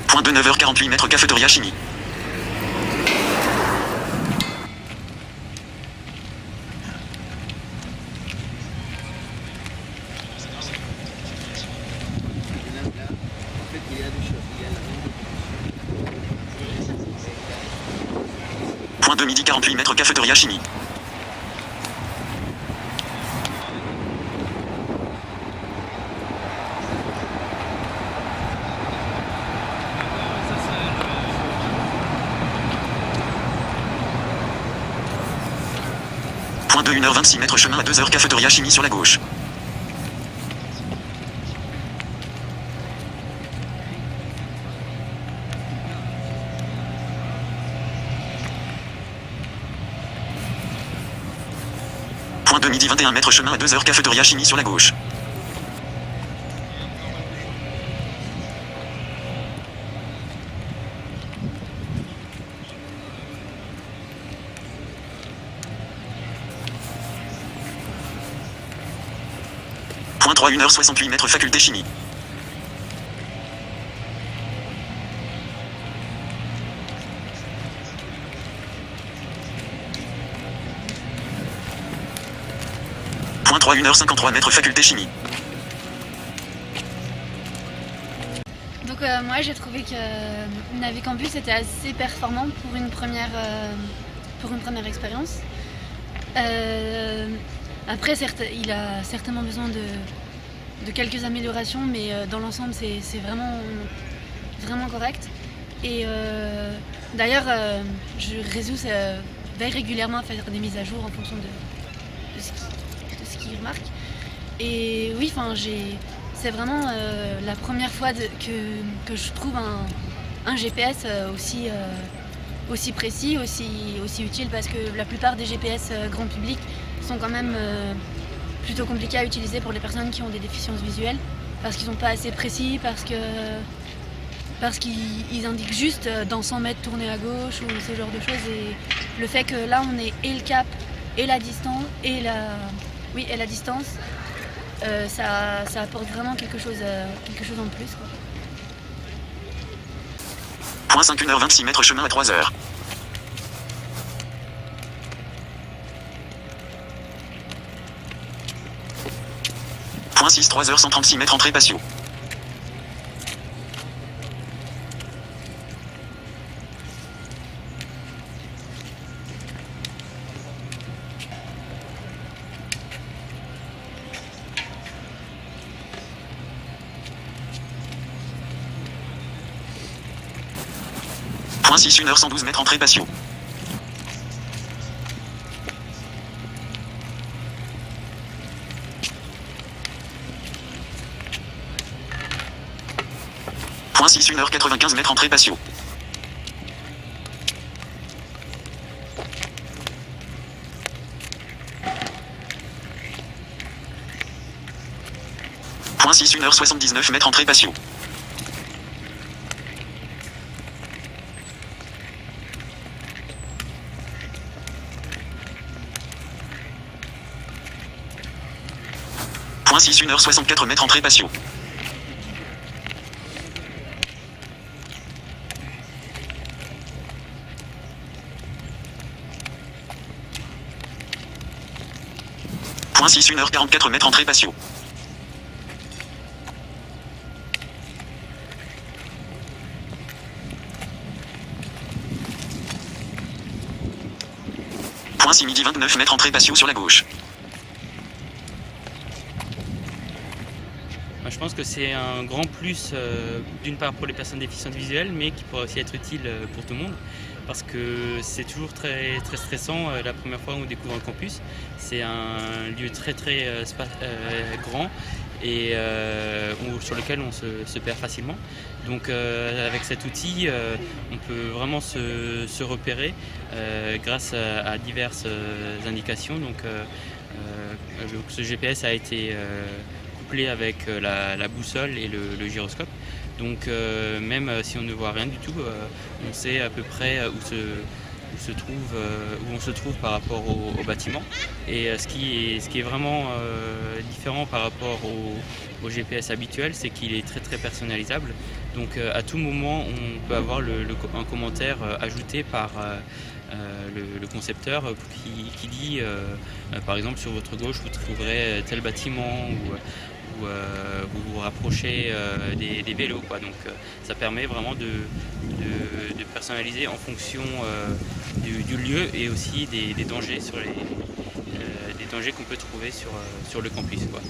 Point de 9h48 mètres cafétéria chimie. Point de midi 48 mètres cafétéria chimie. Point de 1h26 mètres chemin à 2h cafétéria chimie sur la gauche. Point de midi 21 mètres chemin à 2h cafétéria chimie sur la gauche. Point 3 1h68 mètres faculté chimie. Point 3 1h53 mètres faculté chimie. Donc moi j'ai trouvé que Navicampus était assez performant pour une première expérience. Après il a certainement besoin de quelques améliorations, mais dans l'ensemble c'est vraiment correct. Et d'ailleurs Résus veille régulièrement à faire des mises à jour en fonction de ce qu'il remarque. Et oui, c'est vraiment la première fois que je trouve un GPS aussi précis, aussi utile, parce que la plupart des GPS grand public sont quand même plutôt compliqués à utiliser pour les personnes qui ont des déficiences visuelles, parce qu'ils sont pas assez précis, parce qu'ils indiquent juste dans 100 mètres tourner à gauche ou ce genre de choses. Et le fait que là on ait et le cap et la distance et la distance, ça apporte vraiment quelque chose en plus, quoi. Point 5 1h26 mètres chemin à 3h. Point 6 3h 136 mètres entrée patio. Point 6 1h112 mètres entrée patio. Point 6 1h95 mètres entrée patio. Point 6 1h79 mètres entrée patio. Point 6 1h64 mètres entrée patio. Point 6 1h44 mètres entrée patio. Point 6 midi 29 mètres entrée patio sur la gauche. Je pense que c'est un grand plus d'une part pour les personnes déficientes visuelles, mais qui pourrait aussi être utile pour tout le monde, parce que c'est toujours très, très stressant la première fois où on découvre un campus. C'est un lieu très grand et sur lequel on se perd facilement. Donc avec cet outil, on peut vraiment se repérer grâce à diverses indications. Donc ce GPS a été couplé avec la boussole et le gyroscope. Donc même si on ne voit rien du tout, on sait à peu près où où on se trouve par rapport au bâtiment. Et ce qui est vraiment différent par rapport au GPS habituel, c'est qu'il est très très personnalisable. Donc à tout moment, on peut avoir un commentaire ajouté par le concepteur qui dit, par exemple, sur votre gauche, vous trouverez tel bâtiment ou vous vous rapprochez des vélos, quoi. Donc ça permet vraiment de personnaliser en fonction du lieu et aussi des dangers des dangers qu'on peut trouver sur le campus, quoi.